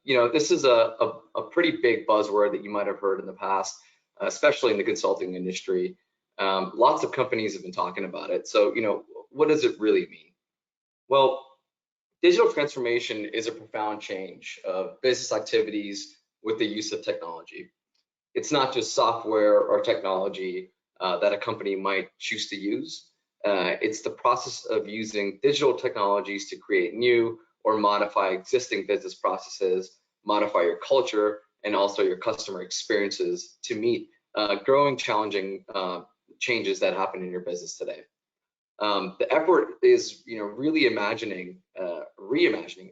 this is a pretty big buzzword that you might have heard in the past, especially in the consulting industry. Lots of companies have been talking about it. So, what does it really mean? Well, digital transformation is a profound change of business activities with the use of technology. It's not just software or technology that a company might choose to use. It's the process of using digital technologies to create new or modify existing business processes, modify your culture, and also your customer experiences to meet growing, challenging changes that happen in your business today. The effort is, really reimagining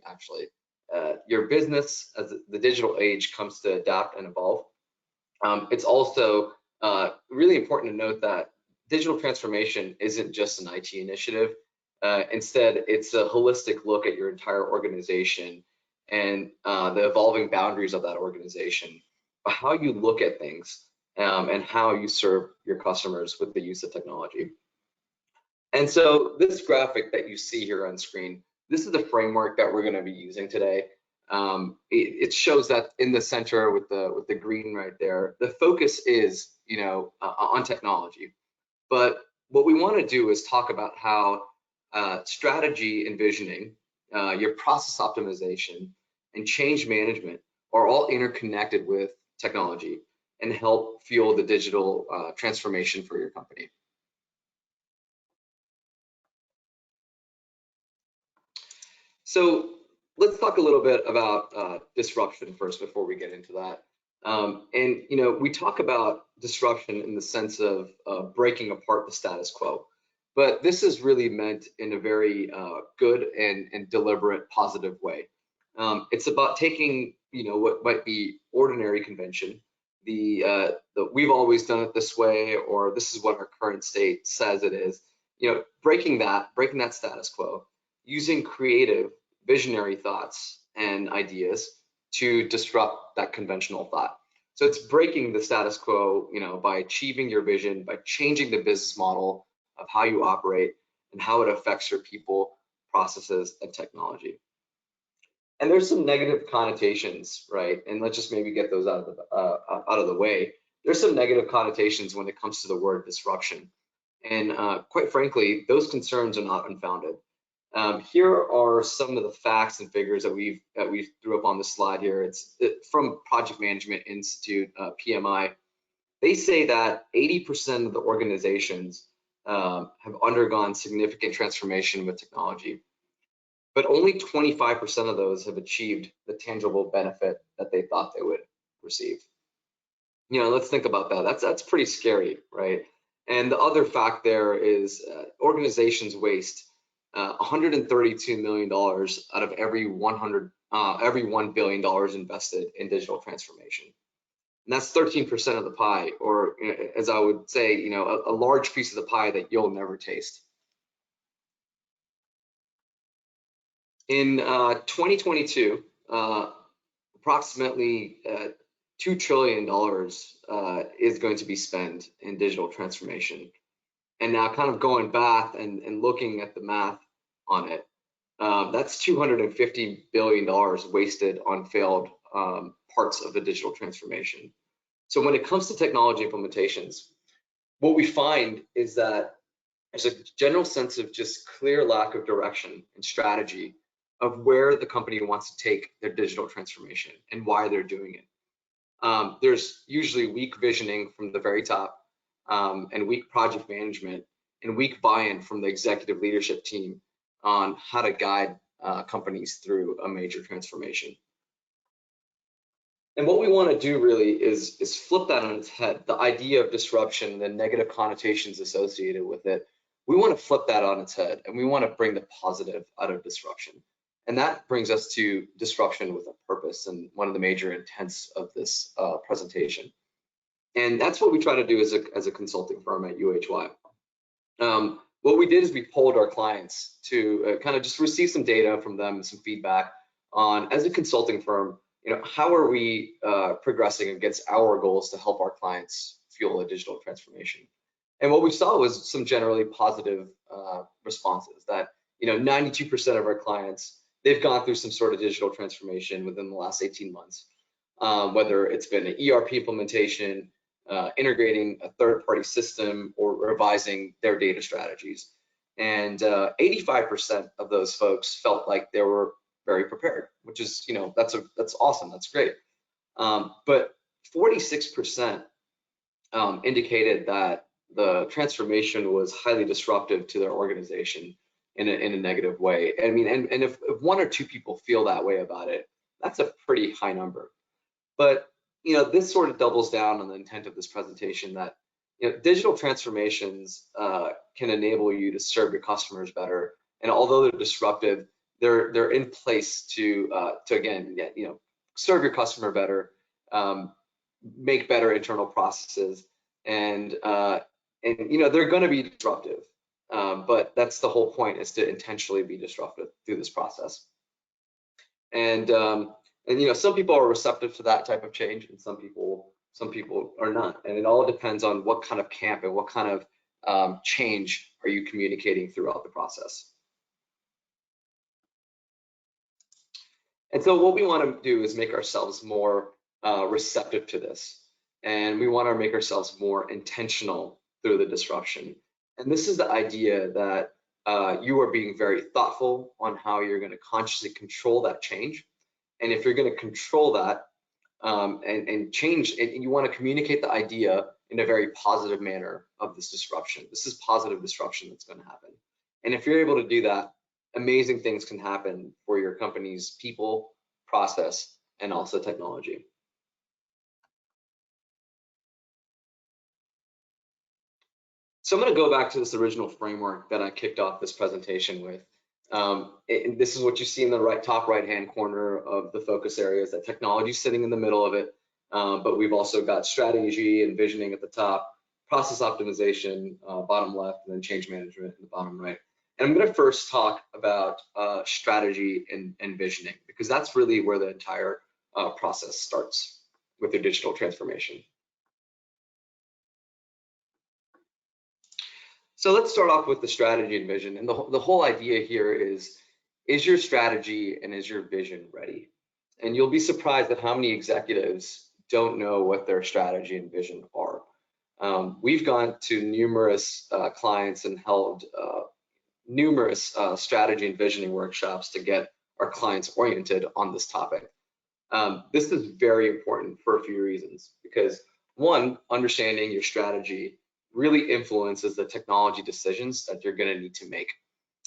actually your business as the digital age comes to adapt and evolve. It's also really important to note that digital transformation isn't just an IT initiative. Instead, it's a holistic look at your entire organization and the evolving boundaries of that organization, how you look at things, and how you serve your customers with the use of technology. And so this graphic that you see here on screen, this is the framework that we're going to be using today. It shows that in the center with the green right there, the focus is, on technology. But what we want to do is talk about how strategy envisioning, your process optimization, and change management are all interconnected with technology and help fuel the digital transformation for your company. So let's talk a little bit about disruption first before we get into that. We talk about disruption in the sense of breaking apart the status quo, but this is really meant in a very good and deliberate, positive way. It's about taking, what might be ordinary convention, the we've always done it this way, or this is what our current state says it is, breaking that status quo, using creative, visionary thoughts and ideas to disrupt that conventional thought. So it's breaking the status quo, by achieving your vision, by changing the business model of how you operate and how it affects your people, processes, and technology. And there's some negative connotations, right? And let's just maybe get those out of the way. There's some negative connotations when it comes to the word disruption. And quite frankly, those concerns are not unfounded. Here are some of the facts and figures that we threw up on the slide here. It's from Project Management Institute, PMI. They say that 80% of the organizations have undergone significant transformation with technology, but only 25% of those have achieved the tangible benefit that they thought they would receive. Let's think about that. That's pretty scary, right? And the other fact there is organizations waste $132 million out of every $1 billion invested in digital transformation. And that's 13% of the pie, or as I would say, a large piece of the pie that you'll never taste. In 2022, approximately $2 trillion is going to be spent in digital transformation. And now kind of going back and looking at the math on it, that's $250 billion wasted on failed parts of the digital transformation. So when it comes to technology implementations, what we find is that there's a general sense of just clear lack of direction and strategy of where the company wants to take their digital transformation and why they're doing it. There's usually weak visioning from the very top, and weak project management and weak buy-in from the executive leadership team on how to guide companies through a major transformation. And what we want to do really is flip that on its head. The idea of disruption, the negative connotations associated with it, we want to flip that on its head, and we want to bring the positive out of disruption. And that brings us to disruption with a purpose, and one of the major intents of this presentation. And that's what we try to do as a consulting firm at UHY. What we did is we polled our clients to kind of just receive some data from them, some feedback on, as a consulting firm, how are we progressing against our goals to help our clients fuel a digital transformation. And what we saw was some generally positive responses that 92% of our clients they've gone through some sort of digital transformation within the last 18 months, whether it's been an ERP implementation, integrating a third-party system, or revising their data strategies. And 85% of those folks felt like they were very prepared, which is, that's awesome, that's great. But 46% indicated that the transformation was highly disruptive to their organization in a negative way. I mean, and if one or two people feel that way about it, that's a pretty high number. But this sort of doubles down on the intent of this presentation, that digital transformations can enable you to serve your customers better. And although they're disruptive, they're in place to again, serve your customer better, make better internal processes, and they're going to be disruptive. But that's the whole point, is to intentionally be disruptive through this process. And some people are receptive to that type of change, and some people are not. And it all depends on what kind of camp and what kind of change are you communicating throughout the process. And so what we want to do is make ourselves more receptive to this, and we want to make ourselves more intentional through the disruption. And this is the idea that you are being very thoughtful on how you're going to consciously control that change. And if you're going to control that and change, and you want to communicate the idea in a very positive manner of this disruption. This is positive disruption that's going to happen. And if you're able to do that, amazing things can happen for your company's people, process, and also technology. So I'm going to go back to this original framework that I kicked off this presentation with. And this is what you see in the top right-hand corner of the focus areas. That technology sitting in the middle of it, but we've also got strategy and visioning at the top, process optimization bottom left, and then change management in the bottom right. And I'm going to first talk about strategy and visioning, because that's really where the entire process starts with your digital transformation. So let's start off with the strategy and vision. And the whole idea here is your strategy and is your vision ready? And you'll be surprised at how many executives don't know what their strategy and vision are. We've gone to numerous clients and held numerous strategy and visioning workshops to get our clients oriented on this topic. This is very important for a few reasons, because one, understanding your strategy really influences the technology decisions that you're going to need to make.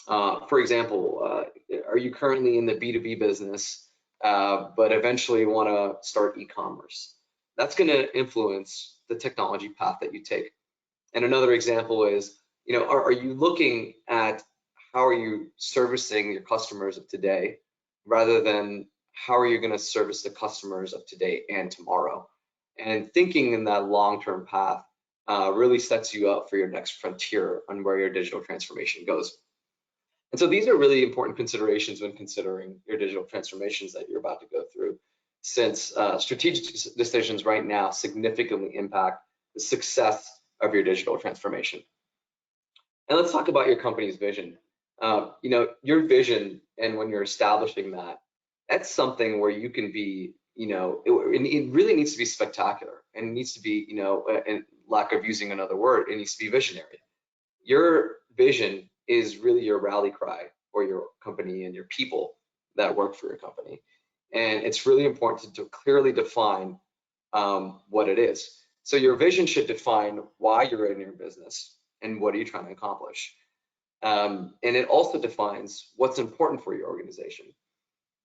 For example, are you currently in the B2B business, but eventually want to start e-commerce? That's going to influence the technology path that you take. And another example is, are you looking at how are you servicing your customers of today, rather than how are you going to service the customers of today and tomorrow? And thinking in that long-term path really sets you up for your next frontier on where your digital transformation goes. And so these are really important considerations when considering your digital transformations that you're about to go through, since strategic decisions right now significantly impact the success of your digital transformation. And let's talk about your company's vision. Your vision, and when you're establishing that, that's something where you can be, it really needs to be spectacular, and it needs to be, and lack of using another word, it needs to be visionary. Your vision is really your rally cry for your company and your people that work for your company. And it's really important to clearly define what it is. So your vision should define why you're in your business and what are you trying to accomplish. And it also defines what's important for your organization.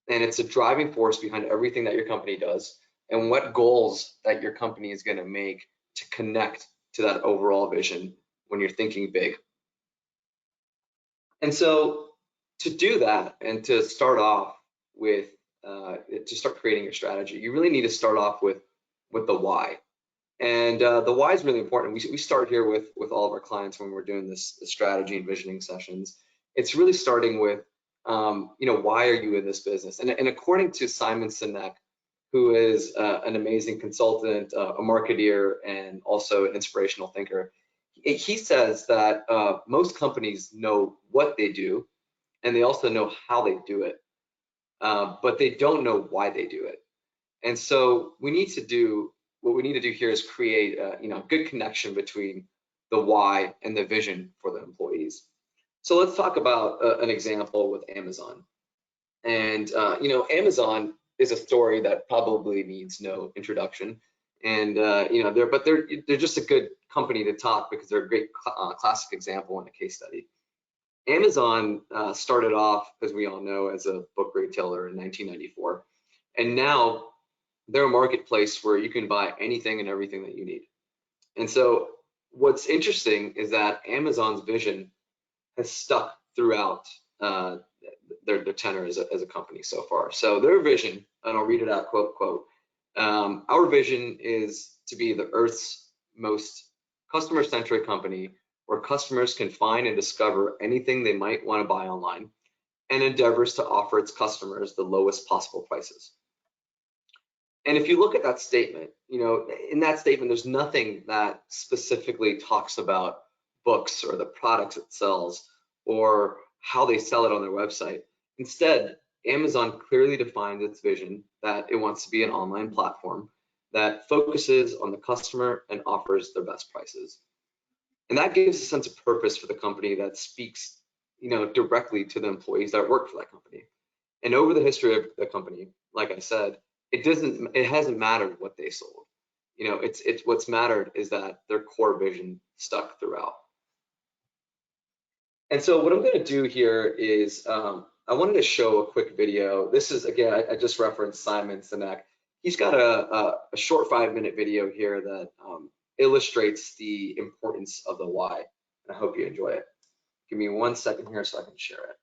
And it's a driving force behind everything that your company does, and what goals that your company is going to make to connect to that overall vision when you're thinking big. And so to do that, and to start off with, to start creating your strategy, you really need to start off with the why. And the why is really important. We start here with all of our clients when we're doing this strategy and visioning sessions. It's really starting with, why are you in this business? And according to Simon Sinek, who is an amazing consultant, a marketeer, and also an inspirational thinker, he says that most companies know what they do, and they also know how they do it. but they don't know why they do it. And so we need to do what we need to do here is create a good connection between the why and the vision for the employees. So let's talk about an example with Amazon. And Amazon is a story that probably needs no introduction. And they're just a good company to talk because they're a great classic example and a case study. Amazon started off, as we all know, as a book retailer in 1994, and now they're a marketplace where you can buy anything and everything that you need. And so what's interesting is that Amazon's vision has stuck throughout their tenure as a company so far. So their vision, and I'll read it out, quote, quote, our vision is to be the Earth's most customer-centric company where customers can find and discover anything they might want to buy online and endeavors to offer its customers the lowest possible prices. And if you look at that statement, in that statement, there's nothing that specifically talks about books or the products it sells or how they sell it on their website. Instead, Amazon clearly defines its vision that it wants to be an online platform that focuses on the customer and offers their best prices. And that gives a sense of purpose for the company that speaks, directly to the employees that work for that company. And over the history of the company, like I said, it hasn't mattered what they sold. It's what's mattered is that their core vision stuck throughout. And so what I'm going to do here is I wanted to show a quick video. This is, again, I just referenced Simon Sinek. He's got a short 5-minute video here that illustrates the importance of the why. And I hope you enjoy it. Give me 1 second here so I can share it.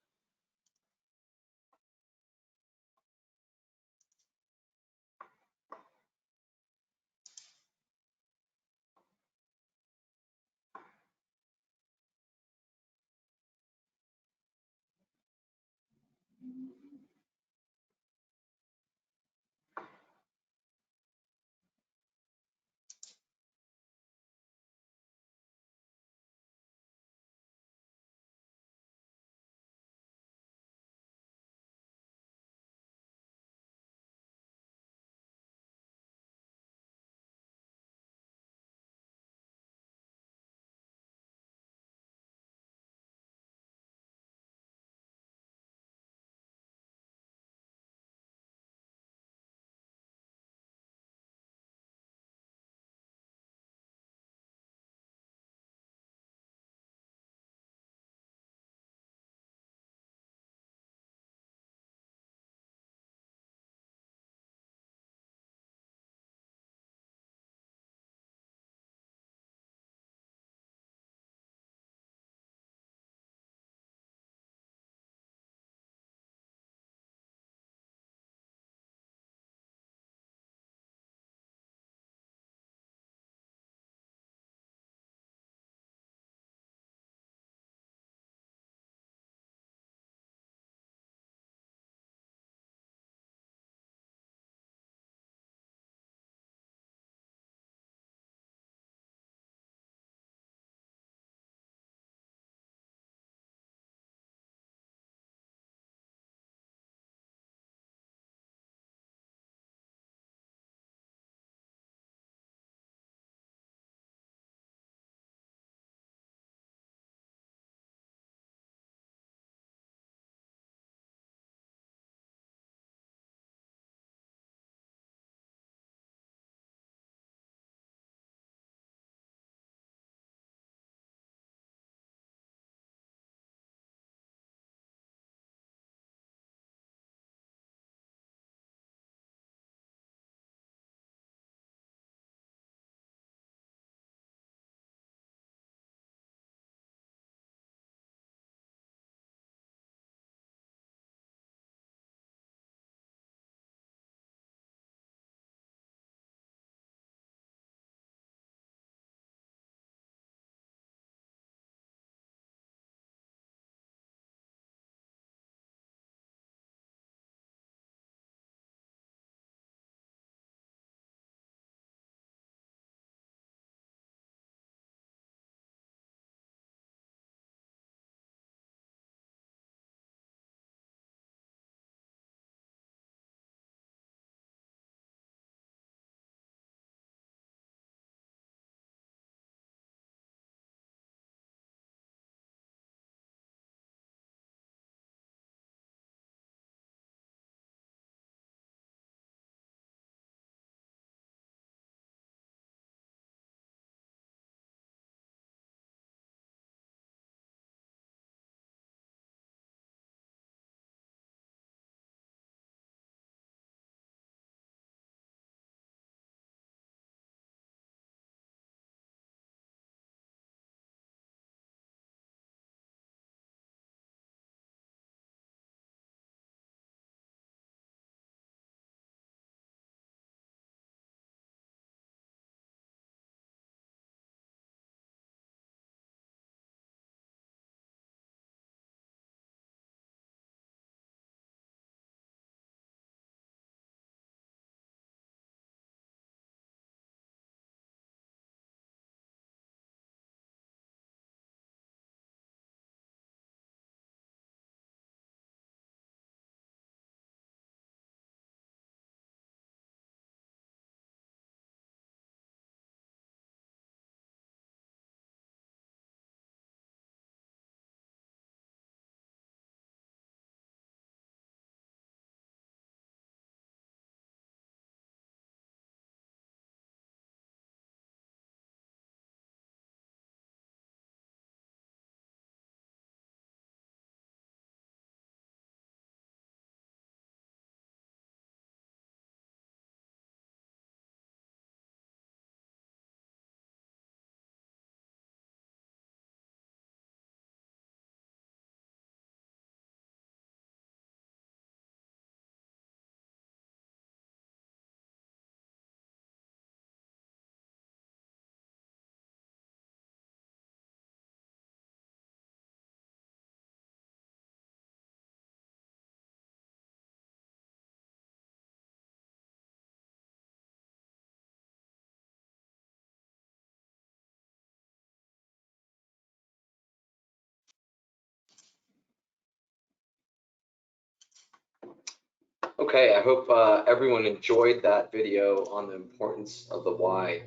Okay, I hope everyone enjoyed that video on the importance of the why.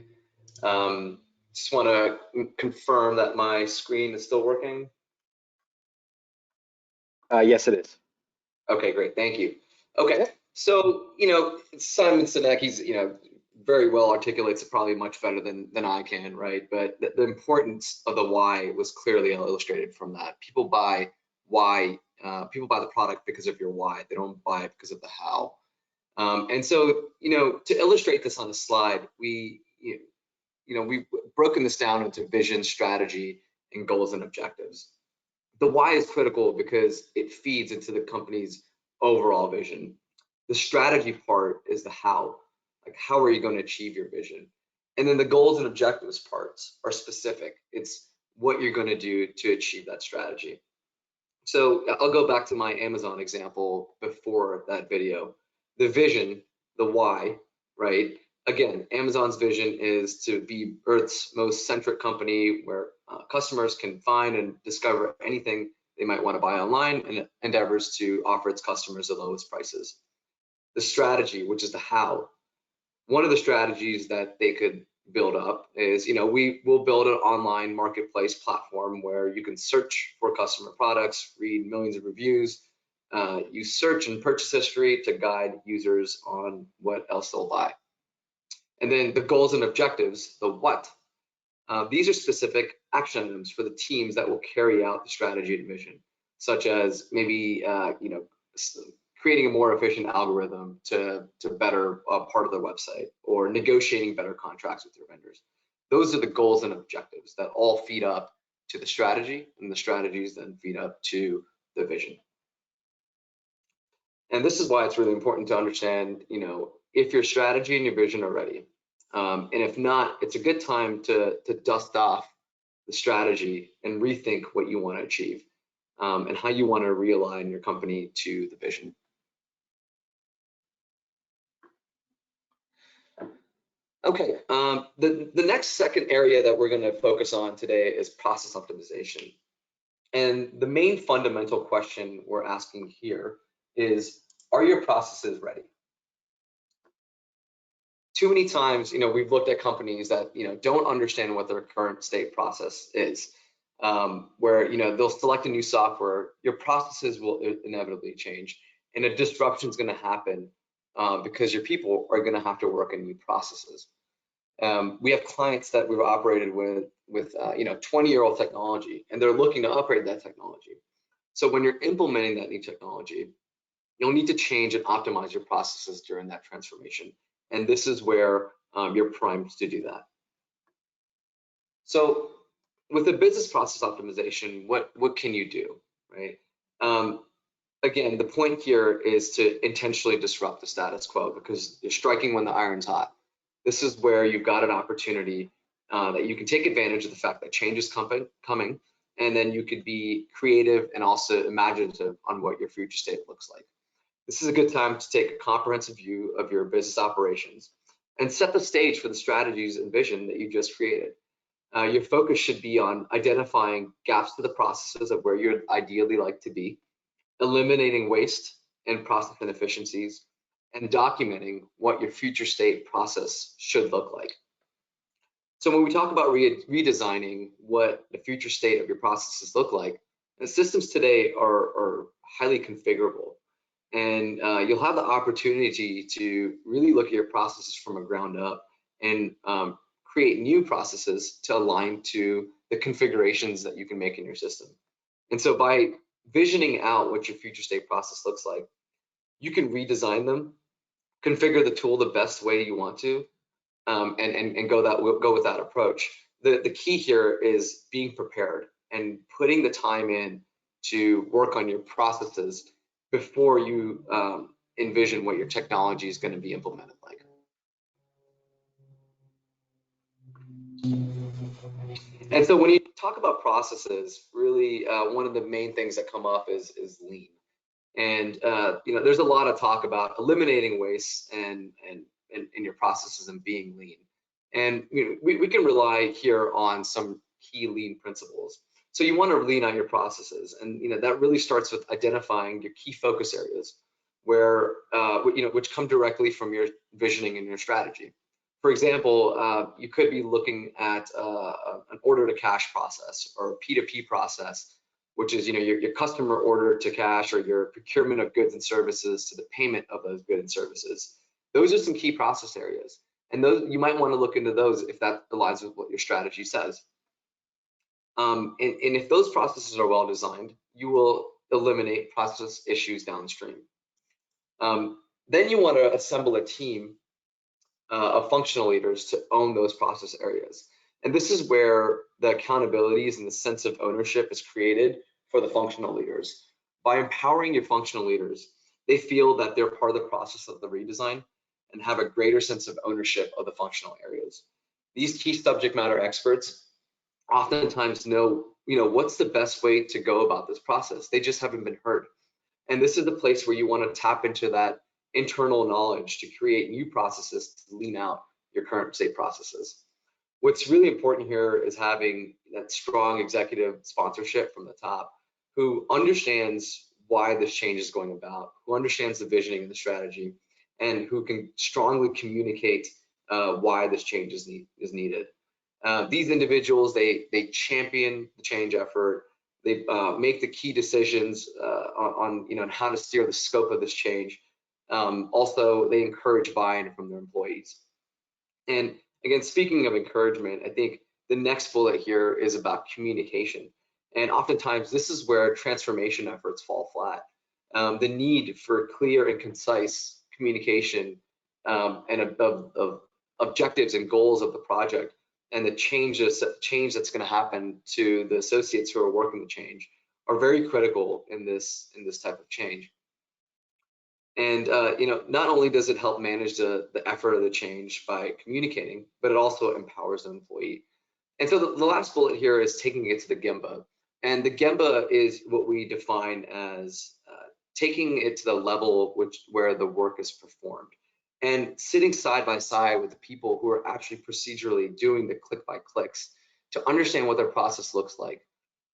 Just want to confirm that my screen is still working. Yes, it is. Okay, great, thank you. Okay, so Simon Sinek, he's very well articulates it probably much better than I can, right? But the importance of the why was clearly illustrated from that. People buy why. People buy the product because of your why. They don't buy it because of the how. And so, to illustrate this on a slide, we've broken this down into vision, strategy, and goals and objectives. The why is critical because it feeds into the company's overall vision. The strategy part is the how, like how are you going to achieve your vision? And then the goals and objectives parts are specific. It's what you're going to do to achieve that strategy. So I'll go back to my Amazon example before that video. The vision, the why, right? Again, Amazon's vision is to be Earth's most centric company where customers can find and discover anything they might want to buy online, and it endeavors to offer its customers the lowest prices. The strategy, which is the how. One of the strategies that they could build up is, we will build an online marketplace platform where you can search for customer products, read millions of reviews, use search and purchase history to guide users on what else they'll buy. And then the goals and objectives, the what. These are specific action items for the teams that will carry out the strategy and vision, such as maybe creating a more efficient algorithm to better part of their website, or negotiating better contracts with your vendors. Those are the goals and objectives that all feed up to the strategy, and the strategies then feed up to the vision. And this is why it's really important to understand, if your strategy and your vision are ready. And if not, it's a good time to dust off the strategy and rethink what you want to achieve, and how you want to realign your company to the vision. Okay, the next second area that we're going to focus on today is process optimization. And the main fundamental question we're asking here is, are your processes ready? Too many times, we've looked at companies that, don't understand what their current state process is, where, they'll select a new software, your processes will inevitably change, and a disruption is going to happen because your people are going to have to work in new processes. We have clients that we've operated with 20-year-old technology, and they're looking to upgrade that technology. So when you're implementing that new technology, you'll need to change and optimize your processes during that transformation. And this is where you're primed to do that. So with the business process optimization, what can you do, right? Again, the point here is to intentionally disrupt the status quo, because you're striking when the iron's hot. This is where you've got an opportunity that you can take advantage of the fact that change is coming, and then you could be creative and also imaginative on what your future state looks like. This is a good time to take a comprehensive view of your business operations and set the stage for the strategies and vision that you just created. Your focus should be on identifying gaps to the processes of where you'd ideally like to be, eliminating waste and process inefficiencies, and documenting what your future state process should look like. So when we talk about redesigning what the future state of your processes look like, the systems today are highly configurable. And you'll have the opportunity to really look at your processes from a ground up and create new processes to align to the configurations that you can make in your system. And so by visioning out what your future state process looks like, you can redesign them, configure the tool the best way you want to, and go with that approach. The key here is being prepared and putting the time in to work on your processes before you envision what your technology is going to be implemented like. And so when you talk about processes, really one of the main things that come up is lean. And there's a lot of talk about eliminating waste and in your processes and being lean. And we can rely here on some key lean principles. So you want to lean on your processes, and that really starts with identifying your key focus areas where which come directly from your visioning and your strategy. For example, you could be looking at an order to cash process or a P2P process, which is your customer order to cash, or your procurement of goods and services to the payment of those goods and services. Those are some key process areas, and those you might want to look into those if that aligns with what your strategy says. And if those processes are well designed, you will eliminate process issues downstream. Then you want to assemble a team of functional leaders to own those process areas. And this is where the accountabilities and the sense of ownership is created for the functional leaders. By empowering your functional leaders, they feel that they're part of the process of the redesign and have a greater sense of ownership of the functional areas. These key subject matter experts oftentimes know, what's the best way to go about this process. They just haven't been heard. And this is the place where you want to tap into that internal knowledge to create new processes to lean out your current state processes. What's really important here is having that strong executive sponsorship from the top, who understands why this change is going about, who understands the visioning and the strategy, and who can strongly communicate why this change is needed. These individuals, they champion the change effort. They make the key decisions on how to steer the scope of this change. Also, they encourage buy-in from their employees. And again, speaking of encouragement, I think the next bullet here is about communication. And oftentimes, this is where transformation efforts fall flat. The need for clear and concise communication and of objectives and goals of the project, and the change that's going to happen to the associates who are working the change, are very critical in this type of change. And not only does it help manage the effort of the change by communicating, but it also empowers the employee. And so the last bullet here is taking it to the Gemba. And the Gemba is what we define as taking it to the level where the work is performed, and sitting side by side with the people who are actually procedurally doing the click by clicks to understand what their process looks like.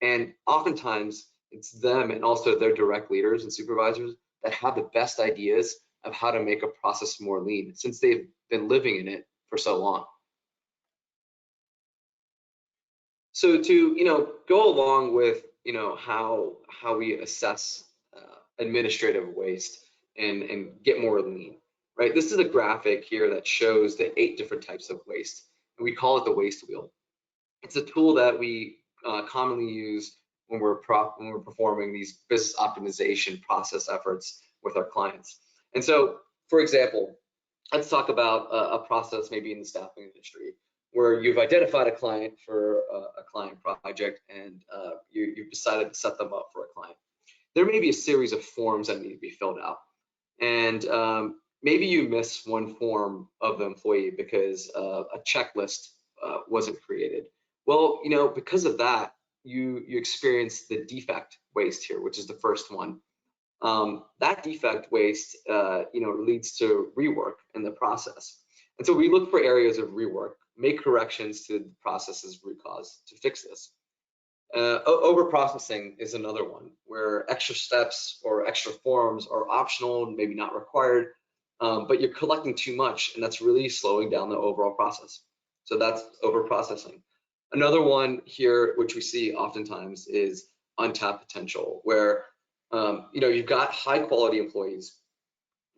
And oftentimes it's them and also their direct leaders and supervisors that have the best ideas of how to make a process more lean, since they've been living in it for so long. So to go along with how we assess administrative waste and get more lean, right? This is a graphic here that shows the 8 different types of waste, and we call it the waste wheel. It's a tool that we commonly use when we're performing these business optimization process efforts with our clients. And so, for example, let's talk about a process maybe in the staffing industry, where you've identified a client for a client project, and you've decided to set them up for a client. There may be a series of forms that need to be filled out, and maybe you miss one form of the employee because a checklist wasn't created. Well, because of that, you experience the defect waste here, which is the first one. That defect waste, leads to rework in the process. And so we look for areas of rework, make corrections to the process's root cause to fix this. Over processing is another one, where extra steps or extra forms are optional, maybe not required, but you're collecting too much, and that's really slowing down the overall process. So that's over processing. Another one here, which we see oftentimes, is untapped potential, where you've got high quality employees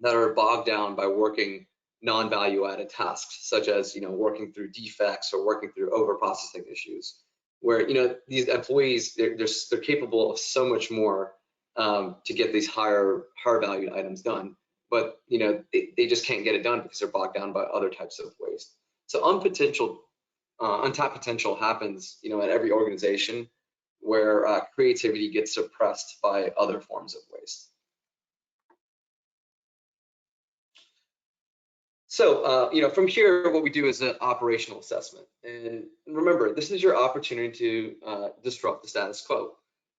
that are bogged down by working non-value added tasks, such as working through defects or working through over processing issues, where these employees, they're capable of so much more to get these higher valued items done, but they just can't get it done because they're bogged down by other types of waste. So untapped potential happens at every organization where creativity gets suppressed by other forms of waste. So, from here, what we do is an operational assessment. And remember, this is your opportunity to disrupt the status quo.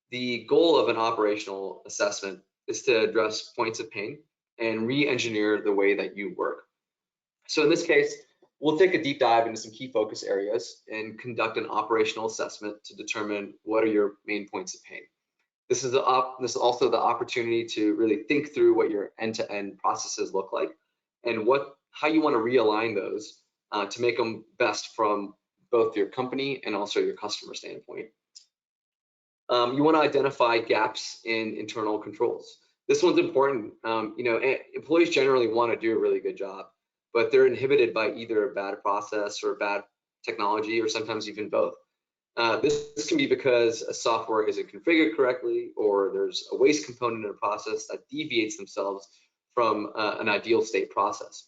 The goal of an operational assessment is to address points of pain and re-engineer the way that you work. So in this case, we'll take a deep dive into some key focus areas and conduct an operational assessment to determine what are your main points of pain. This is also the opportunity to really think through what your end-to-end processes look like and how you want to realign those to make them best from both your company and also your customer standpoint. You want to identify gaps in internal controls. This one's important. Employees generally want to do a really good job, but they're inhibited by either a bad process or bad technology, or sometimes even both. This can be because a software isn't configured correctly, or there's a waste component in a process that deviates themselves from an ideal state process.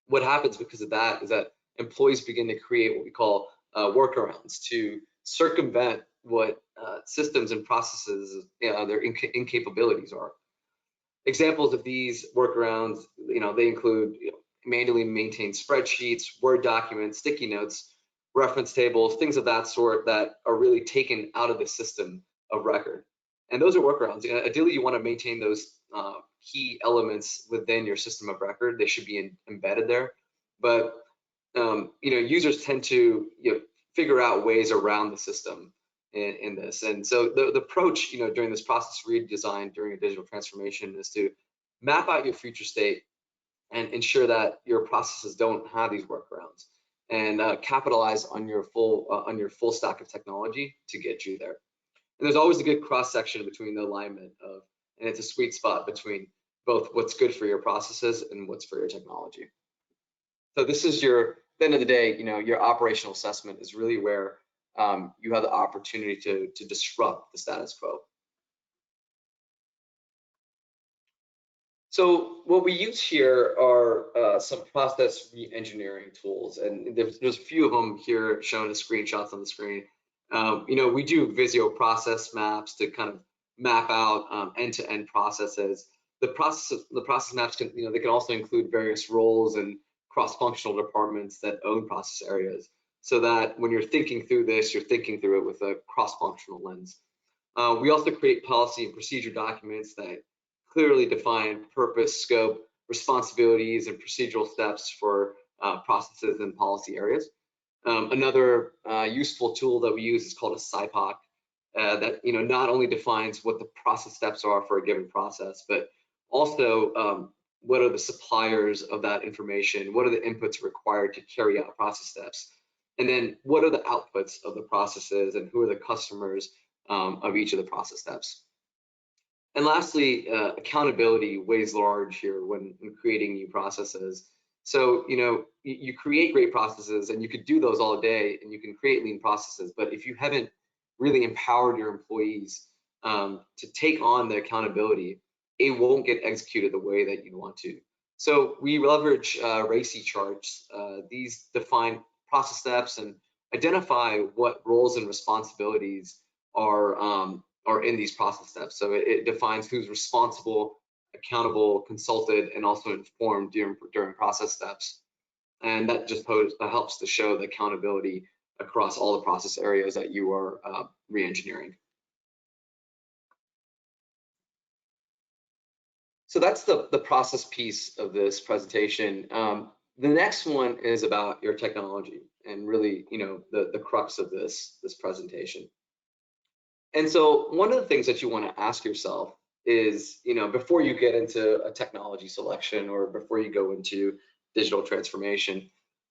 What happens because of that is that employees begin to create what we call workarounds to circumvent what systems and processes their incapabilities are. Examples of these workarounds, they include manually maintained spreadsheets, Word documents, sticky notes, reference tables, things of that sort that are really taken out of the system of record. And those are workarounds. Ideally, you want to maintain those key elements within your system of record. They should be embedded there. But users tend to figure out ways around the system in this. And so the approach during this process redesign during a digital transformation is to map out your future state and ensure that your processes don't have these workarounds, and capitalize on your full stack of technology to get you there. And there's always a good cross section between the alignment of, and it's a sweet spot between both what's good for your processes and what's for your technology. So this is at the end of the day, your operational assessment is really where you have the opportunity to disrupt the status quo. So what we use here are some process re-engineering tools, and there's a few of them here shown as screenshots on the screen. We do Visio process maps to kind of map out end-to-end processes. The process maps can, they can also include various roles and cross-functional departments that own process areas, so that when you're thinking through this, you're thinking through it with a cross-functional lens. We also create policy and procedure documents that clearly define purpose, scope, responsibilities, and procedural steps for processes and policy areas. Another useful tool that we use is called a SIPOC that not only defines what the process steps are for a given process, but also what are the suppliers of that information, what are the inputs required to carry out process steps, and then what are the outputs of the processes and who are the customers of each of the process steps. And lastly, accountability weighs large here when creating new processes. So, you create great processes and you could do those all day and you can create lean processes, but if you haven't really empowered your employees to take on the accountability, it won't get executed the way that you want to. So we leverage RACI charts. These define process steps and identify what roles and responsibilities are in these process steps. So it defines who's responsible, accountable, consulted, and also informed during process steps. And that just helps to show the accountability across all the process areas that you are re-engineering. So that's the process piece of this presentation. The next one is about your technology and really, the crux of this presentation. And so one of the things that you want to ask yourself is, before you get into a technology selection or before you go into digital transformation,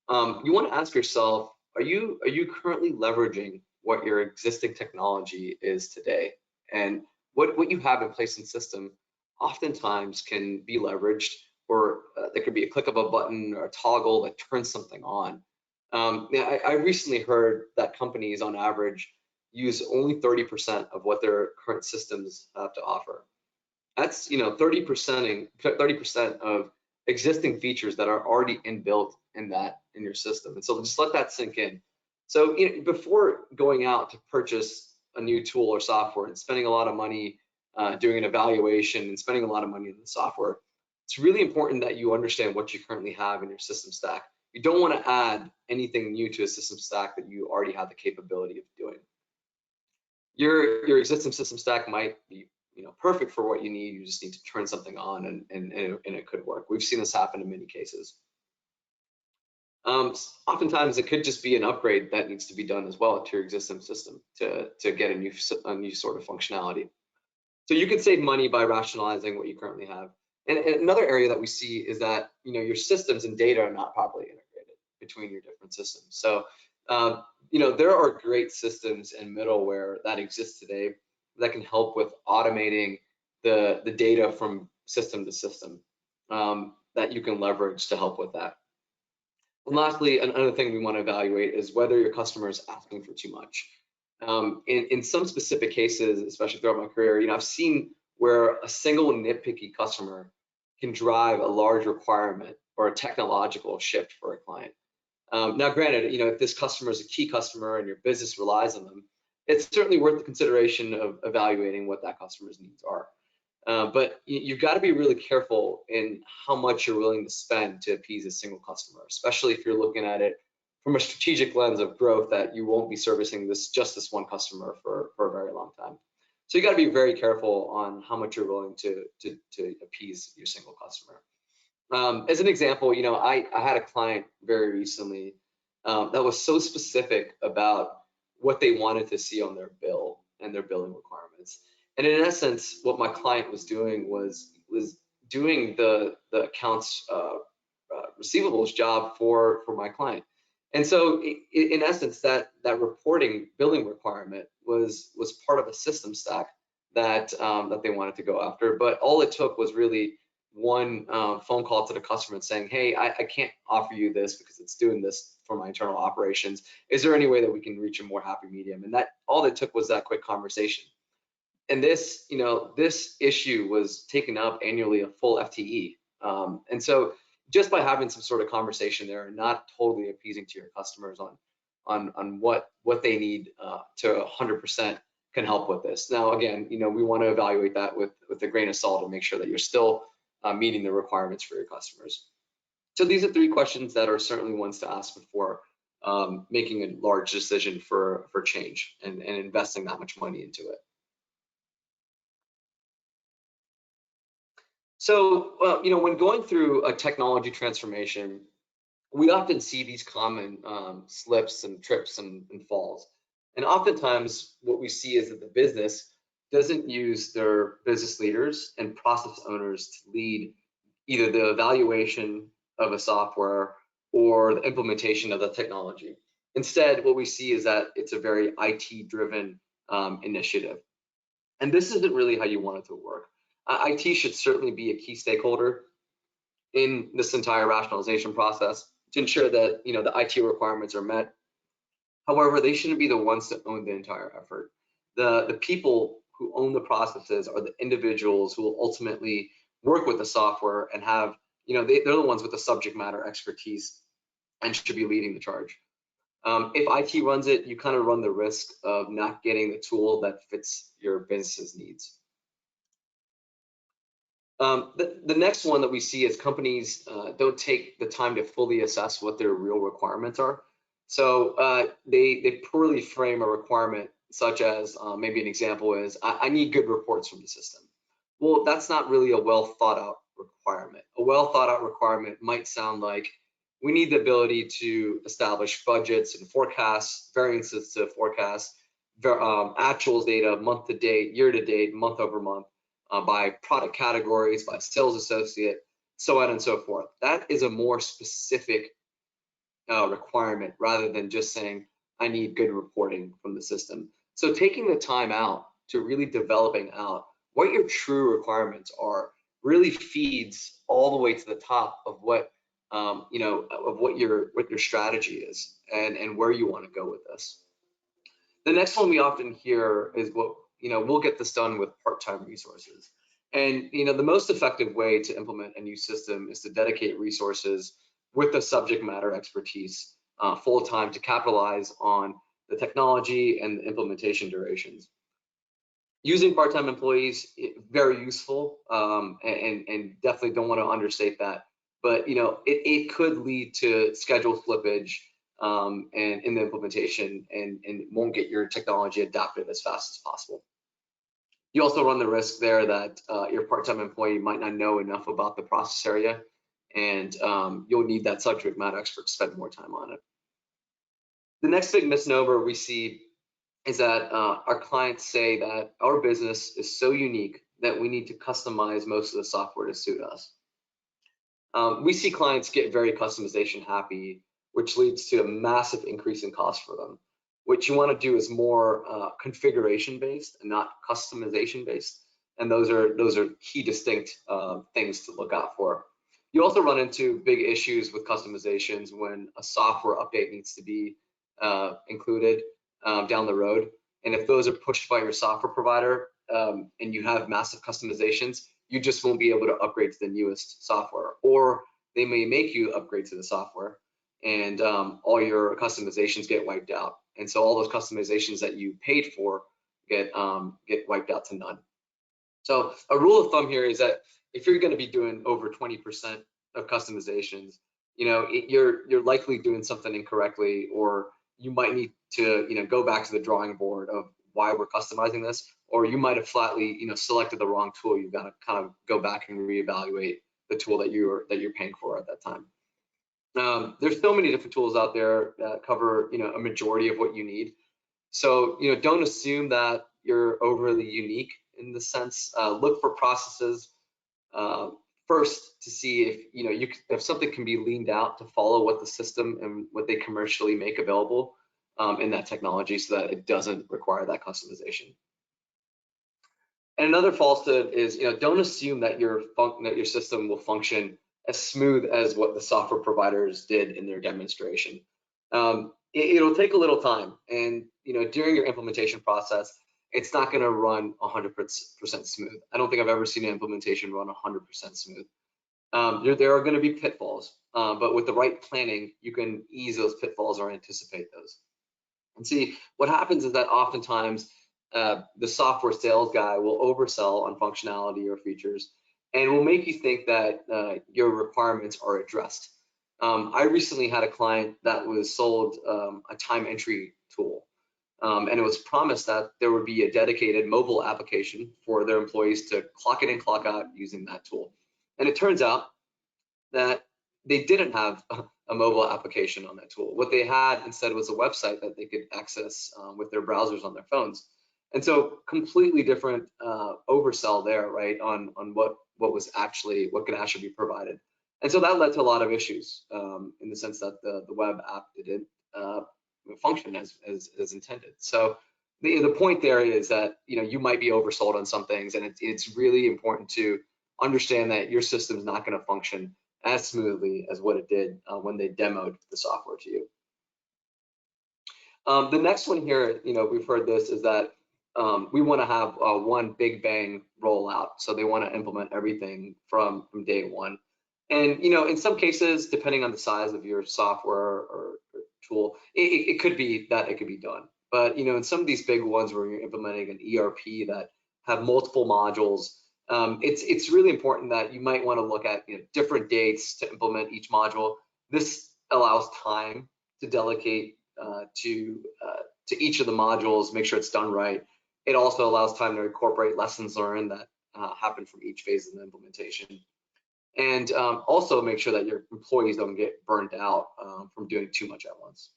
you want to ask yourself, are you currently leveraging what your existing technology is today? And what you have in place in system oftentimes can be leveraged, or there could be a click of a button or a toggle that turns something on. I recently heard that companies on average use only 30% of what their current systems have to offer. That's 30% of existing features that are already inbuilt in your system. And so just let that sink in. So before going out to purchase a new tool or software and spending a lot of money doing an evaluation and spending a lot of money in the software, it's really important that you understand what you currently have in your system stack. You don't want to add anything new to a system stack that you already have the capability of doing. Your existing system stack might be perfect for what you need. You just need to turn something on and it could work. We've seen this happen in many cases. Oftentimes it could just be an upgrade that needs to be done as well to your existing system to get a new sort of functionality. So you can save money by rationalizing what you currently have. And another area that we see is that your systems and data are not properly integrated between your different systems. So there are great systems and middleware that exist today that can help with automating the data from system to system that you can leverage to help with that. And lastly, another thing we want to evaluate is whether your customer is asking for too much. In some specific cases, especially throughout my career, I've seen where a single nitpicky customer can drive a large requirement or a technological shift for a client. Now, granted, if this customer is a key customer and your business relies on them, it's certainly worth the consideration of evaluating what that customer's needs are. But you've got to be really careful in how much you're willing to spend to appease a single customer, especially if you're looking at it from a strategic lens of growth that you won't be servicing just this one customer for a very long time. So you got to be very careful on how much you're willing to appease your single customer. As an example, I had a client very recently that was so specific about what they wanted to see on their bill and their billing requirements. And in essence, what my client was doing was doing the accounts receivables job for my client. And so in essence, that reporting billing requirement was part of a system stack that they wanted to go after. But all it took was really one phone call to the customer and saying, hey, I can't offer you this because it's doing this for my internal operations. Is there any way that we can reach a more happy medium? And that all it took was that quick conversation. And this issue was taking up annually a full FTE. And so just by having some sort of conversation there and not totally appeasing to your customers on what they need to 100% can help with this. Now, again, we want to evaluate that with a grain of salt and make sure that you're still meeting the requirements for your customers. So these are 3 questions that are certainly ones to ask before making a large decision for change and investing that much money into it. So, when going through a technology transformation, we often see these common slips and trips and falls. And oftentimes what we see is that the business doesn't use their business leaders and process owners to lead either the evaluation of a software or the implementation of the technology. Instead, what we see is that it's a very IT-driven initiative. And this isn't really how you want it to work. IT should certainly be a key stakeholder in this entire rationalization process to ensure that the IT requirements are met. However, they shouldn't be the ones to own the entire effort. The people who own the processes are the individuals who will ultimately work with the software and have, they're the ones with the subject matter expertise and should be leading the charge. If IT runs it, you kind of run the risk of not getting the tool that fits your business's needs. The next one that we see is companies don't take the time to fully assess what their real requirements are. So they poorly frame a requirement, such as maybe an example is, I need good reports from the system. Well, that's not really a well thought out requirement. A well thought out requirement might sound like, we need the ability to establish budgets and forecasts, variances to forecasts, actuals data, month to date, year to date, month over month, by product categories, by sales associate, so on and so forth. That is a more specific requirement rather than just saying, I need good reporting from the system. So taking the time out to really developing out what your true requirements are really feeds all the way to the top of what of what your strategy is and where you want to go with this. The next one we often hear is we'll get this done with part-time resources. And the most effective way to implement a new system is to dedicate resources with the subject matter expertise full-time to capitalize on the technology and the implementation durations. Using part-time employees, very useful, and definitely don't want to understate that. But it could lead to schedule slippage and in the implementation, and won't get your technology adapted as fast as possible. You also run the risk there that your part-time employee might not know enough about the process area, and you'll need that subject matter expert to spend more time on it. The next big misnomer we see is that our clients say that our business is so unique that we need to customize most of the software to suit us. We see clients get very customization happy, which leads to a massive increase in cost for them. What you want to do is more configuration based and not customization based, and those are key distinct things to look out for. You also run into big issues with customizations when a software update needs to be included down the road, and if those are pushed by your software provider and you have massive customizations, you just won't be able to upgrade to the newest software, or they may make you upgrade to the software and all your customizations get wiped out. And so all those customizations that you paid for get wiped out to none. So a rule of thumb here is that if you're going to be doing over 20% of customizations, you're likely doing something incorrectly, or you might need to go back to the drawing board of why we're customizing this, or you might have flatly selected the wrong tool. You've got to kind of go back and reevaluate the tool that you're paying for at that time. There's so many different tools out there that cover a majority of what you need. So don't assume that you're overly unique in the sense. Look for processes first to see if if something can be leaned out to follow what the system and what they commercially make available in that technology, so that it doesn't require that customization. And another falsehood is don't assume that your system will function as smooth as what the software providers did in their demonstration. It'll take a little time, and during your implementation process, it's not going to run 100% smooth. I don't think I've ever seen an implementation run 100% smooth. There are going to be pitfalls, but with the right planning, you can ease those pitfalls or anticipate those. And see, what happens is that oftentimes the software sales guy will oversell on functionality or features, and will make you think that your requirements are addressed. I recently had a client that was sold a time entry tool, and it was promised that there would be a dedicated mobile application for their employees to clock in and clock out using that tool. And it turns out that they didn't have a mobile application on that tool. What they had instead was a website that they could access with their browsers on their phones. And so completely different oversell there, right, on what could actually be provided. And so that led to a lot of issues in the sense that the web app didn't function as intended. So the point there is that you might be oversold on some things, and it's really important to understand that your system is not going to function as smoothly as what it did when they demoed the software to you. The next one here, we've heard this, is that we want to have one big bang rollout. So they want to implement everything from day one. And in some cases, depending on the size of your software or tool, it could be that it could be done. But in some of these big ones where you're implementing an ERP that have multiple modules, it's really important that you might want to look at different dates to implement each module. This allows time to delegate to each of the modules, make sure it's done right. It also allows time to incorporate lessons learned that happen from each phase of the implementation. And also make sure that your employees don't get burnt out from doing too much at once.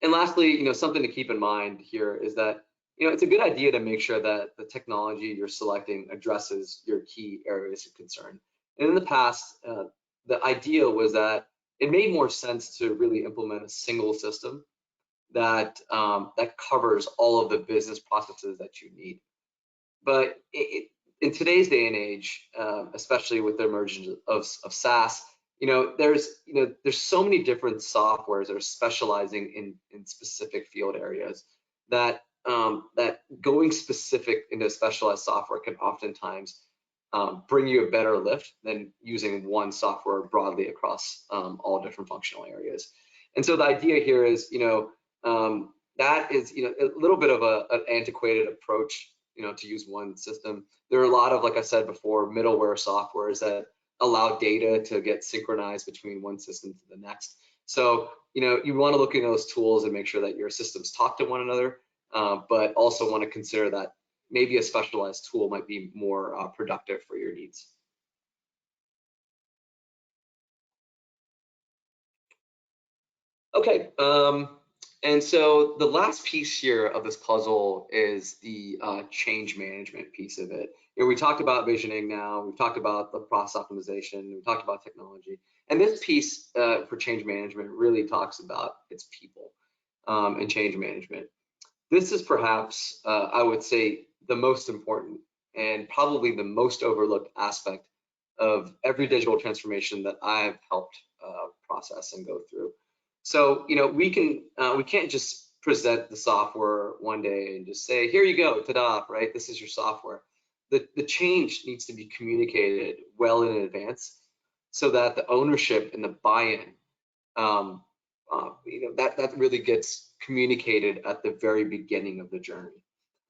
And lastly, something to keep in mind here is that it's a good idea to make sure that the technology you're selecting addresses your key areas of concern. And in the past, the idea was that it made more sense to really implement a single system that covers all of the business processes that you need. But in today's day and age, especially with the emergence of SaaS, there's so many different softwares that are specializing in specific field areas that going specific into specialized software can oftentimes bring you a better lift than using one software broadly across all different functional areas. And so the idea here is, that is, a little bit of an antiquated approach, to use one system. There are a lot of, like I said before, middleware softwares that allow data to get synchronized between one system to the next. So, you want to look at those tools and make sure that your systems talk to one another, but also want to consider that maybe a specialized tool might be more productive for your needs. Okay, And so the last piece here of this puzzle is the change management piece of it. We talked about visioning now, we've talked about the process optimization, we talked about technology. And this piece for change management really talks about its people and change management. This is perhaps, I would say, the most important and probably the most overlooked aspect of every digital transformation that I've helped process and go through. So, we can't just present the software one day and just say, here you go, ta-da, right? This is your software. The change needs to be communicated well in advance so that the ownership and the buy-in, that really gets communicated at the very beginning of the journey.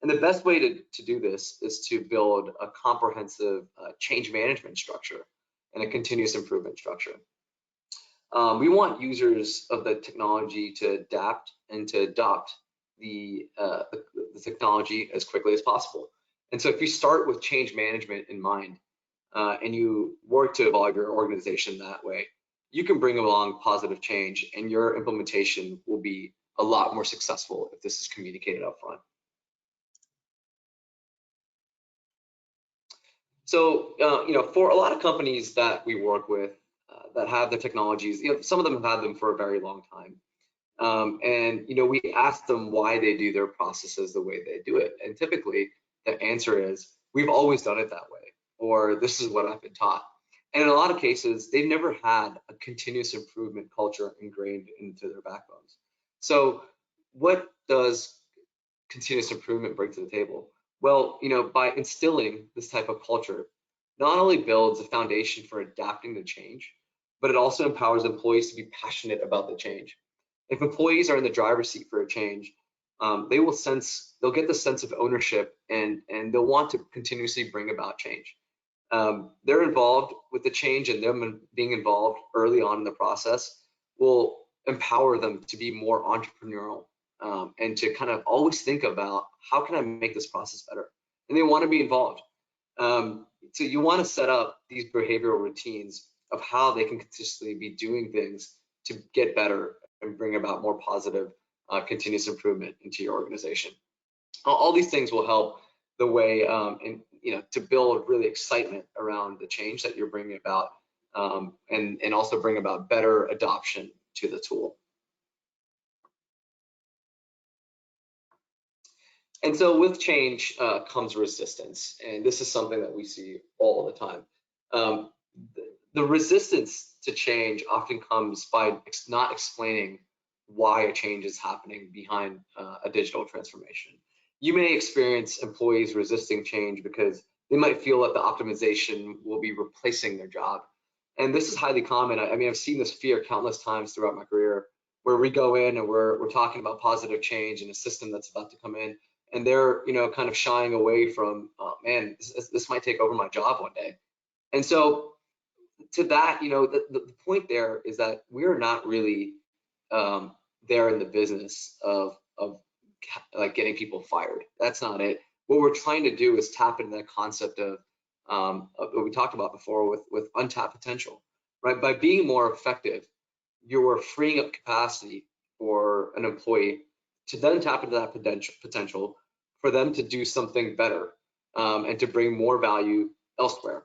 And the best way to do this is to build a comprehensive change management structure and a continuous improvement structure. We want users of the technology to adapt and to adopt the technology as quickly as possible. And so if you start with change management in mind and you work to evolve your organization that way, you can bring along positive change and your implementation will be a lot more successful if this is communicated up front. So, for a lot of companies that we work with that have the technologies, some of them have had them for a very long time. And we ask them why they do their processes the way they do it. And typically the answer is, we've always done it that way, or this is what I've been taught. And in a lot of cases, they've never had a continuous improvement culture ingrained into their backbones. So what does continuous improvement bring to the table? Well, by instilling this type of culture, not only builds a foundation for adapting to change, but it also empowers employees to be passionate about the change. If employees are in the driver's seat for a change, they'll get the sense of ownership and they'll want to continuously bring about change. They're involved with the change, and them being involved early on in the process will empower them to be more entrepreneurial and to kind of always think about, how can I make this process better? And they want to be involved. So you want to set up these behavioral routines of how they can consistently be doing things to get better and bring about more positive continuous improvement into your organization. All these things will help the way to build really excitement around the change that you're bringing about, and also bring about better adoption to the tool. And so with change comes resistance, and this is something that we see all the time. The resistance to change often comes by not explaining why a change is happening behind a digital transformation. You may experience employees resisting change because they might feel that the optimization will be replacing their job. And this is highly common. I mean, I've seen this fear countless times throughout my career, where we go in and we're talking about positive change in a system that's about to come in, and they're kind of shying away from, oh, man, this might take over my job one day. And so to that, the point there is that we're not really there in the business of like getting people fired. That's not it. What we're trying to do is tap into that concept of what we talked about before with untapped potential, right? By being more effective, you're freeing up capacity for an employee to then tap into that potential for them to do something better and to bring more value elsewhere.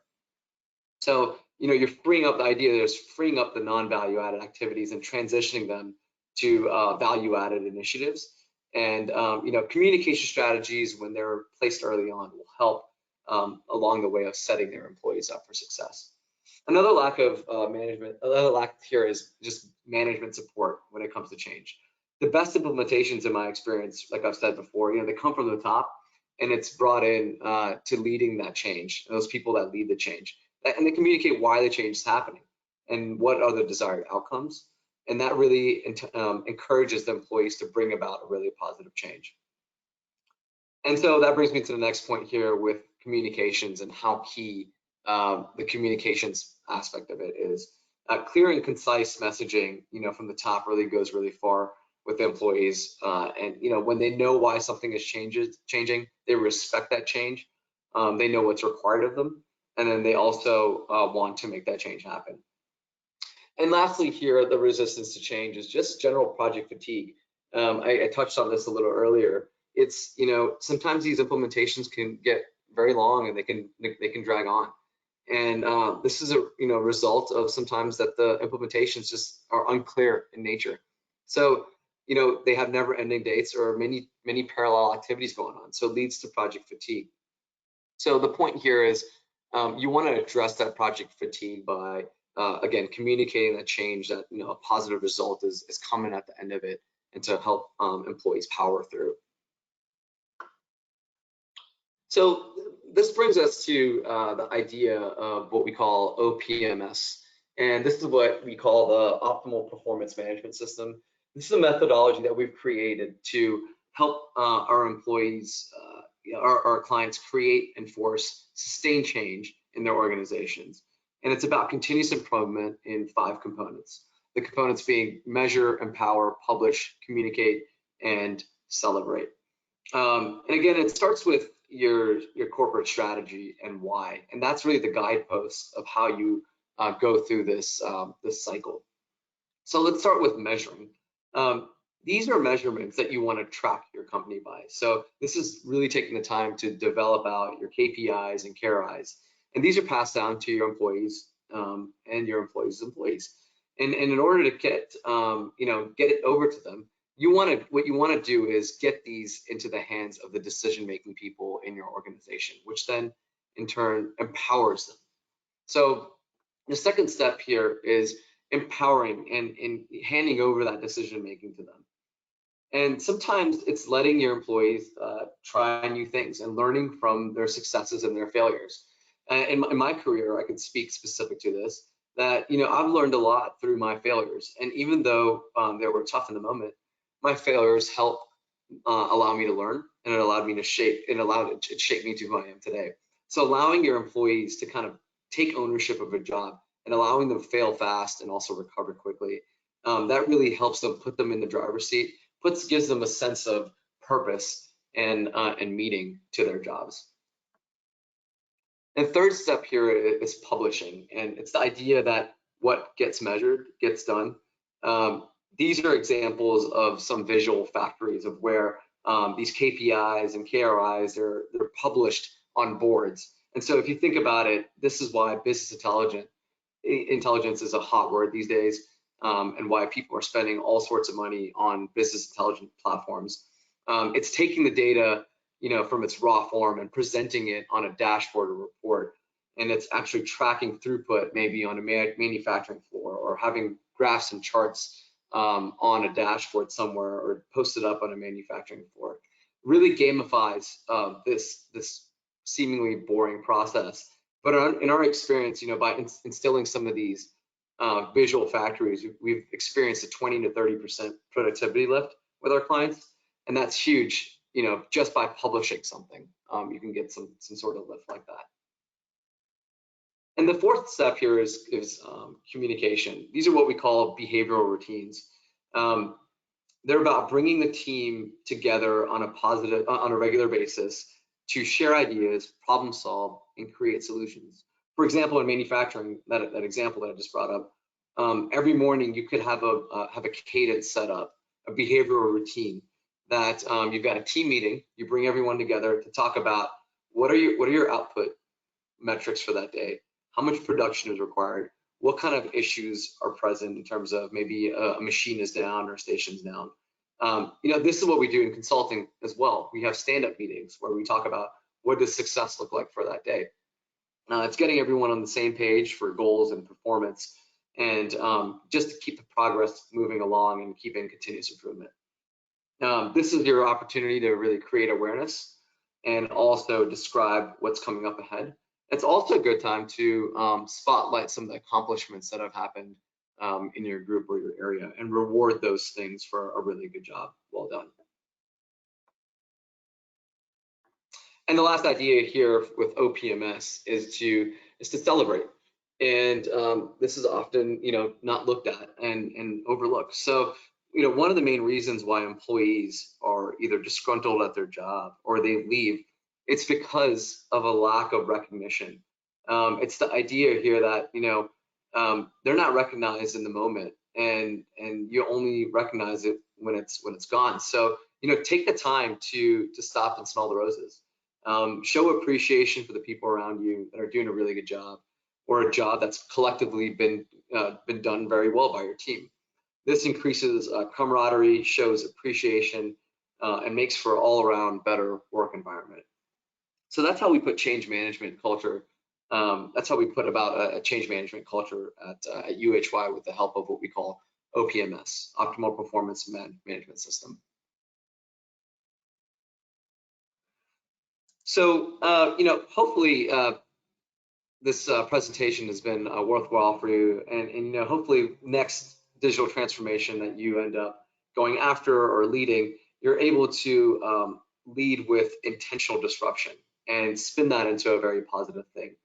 So, you're freeing up, the idea is freeing up the non-value added activities and transitioning them to value added initiatives. And, communication strategies, when they're placed early on, will help along the way of setting their employees up for success. Another lack here is just management support when it comes to change. The best implementations, in my experience, like I've said before, they come from the top, and it's brought in to leading that change, those people that lead the change. And they communicate why the change is happening and what are the desired outcomes. And that really encourages the employees to bring about a really positive change. And so that brings me to the next point here with communications and how key the communications aspect of it is. Clear and concise messaging, from the top really goes really far with the employees. And when they know why something is changing, they respect that change. They know what's required of them, and then they also want to make that change happen. And lastly here, the resistance to change is just general project fatigue. I touched on this a little earlier. It's, sometimes these implementations can get very long and they can drag on. And this is a result of sometimes that the implementations just are unclear in nature. So they have never-ending dates or many parallel activities going on. So it leads to project fatigue. So the point here is you want to address that project fatigue by again communicating that change, that a positive result is coming at the end of it, and to help employees power through. So this brings us to the idea of what we call OPMS. And this is what we call the Optimal Performance Management System. This is a methodology that we've created to help our employees, our clients create, enforce, sustain change in their organizations. And it's about continuous improvement in 5 components. The components being measure, empower, publish, communicate, and celebrate. And again, it starts with your corporate strategy and why, and that's really the guideposts of how you go through this cycle. So let's start with measuring. These are measurements that you want to track your company by. So this is really taking the time to develop out your KPIs and KRIs, and these are passed down to your employees and your employees' employees. And in order to get get it over to them, what you want to do is get these into the hands of the decision-making people in your organization, which then in turn empowers them. So the second step here is empowering and handing over that decision-making to them. And sometimes it's letting your employees try new things and learning from their successes and their failures. In my career, I can speak specific to this, that I've learned a lot through my failures. And even though they were tough in the moment, my failures help allow me to learn, and it allowed me to shape, it shaped me to who I am today. So allowing your employees to kind of take ownership of a job and allowing them to fail fast and also recover quickly, that really helps them, put them in the driver's seat, gives them a sense of purpose and meaning to their jobs. And third step here is publishing, and it's the idea that what gets measured gets done. These are examples of some visual factories of where these KPIs and KRIs, they're published on boards. And so if you think about it, this is why business intelligence is a hot word these days, and why people are spending all sorts of money on business intelligence platforms. It's taking the data from its raw form and presenting it on a dashboard or report. And it's actually tracking throughput maybe on a manufacturing floor, or having graphs and charts on a dashboard somewhere, or posted up on a manufacturing floor. Really gamifies this seemingly boring process. But in our experience, by instilling some of these visual factories, we've experienced a 20 to 30% productivity lift with our clients, and that's huge. Just by publishing something, you can get some sort of lift like that. And the fourth step here is communication. These are what we call behavioral routines. They're about bringing the team together on a regular basis to share ideas, problem solve, and create solutions. For example, in manufacturing, that example that I just brought up, every morning you could have a cadence set up, a behavioral routine that you've got a team meeting. You bring everyone together to talk about what are your output metrics for that day, how much production is required, what kind of issues are present in terms of maybe a machine is down or a station's down. This is what we do in consulting as well. We have stand-up meetings where we talk about what does success look like for that day. It's getting everyone on the same page for goals and performance, and just to keep the progress moving along and keeping continuous improvement. This is your opportunity to really create awareness and also describe what's coming up ahead. It's also a good time to spotlight some of the accomplishments that have happened in your group or your area, and reward those things for a really good job. Well done. And the last idea here with OPMS is to celebrate. And this is often not looked at and overlooked. So one of the main reasons why employees are either disgruntled at their job or they leave, it's because of a lack of recognition. It's the idea here that they're not recognized in the moment, and you only recognize it when it's gone. So take the time to stop and smell the roses. Show appreciation for the people around you that are doing a really good job, or a job that's collectively been done very well by your team. This increases camaraderie, shows appreciation, and makes for an all-around better work environment. So that's how we put change management culture. That's how we put about a change management culture at UHY with the help of what we call OPMS, Optimal Performance Management System. So, hopefully this presentation has been worthwhile for you, and hopefully next digital transformation that you end up going after or leading, you're able to lead with intentional disruption and spin that into a very positive thing.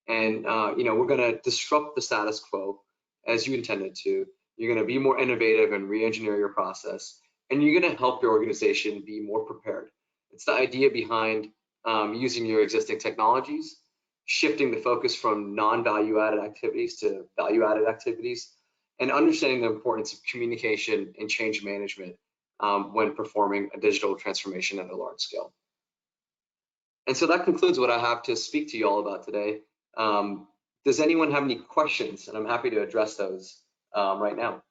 And we're going to disrupt the status quo as you intended to. You're going to be more innovative and re-engineer your process, and you're going to help your organization be more prepared. It's the idea behind using your existing technologies, shifting the focus from non-value-added activities to value-added activities, and understanding the importance of communication and change management when performing a digital transformation at a large scale. And so that concludes what I have to speak to you all about today. Does anyone have any questions? And I'm happy to address those right now.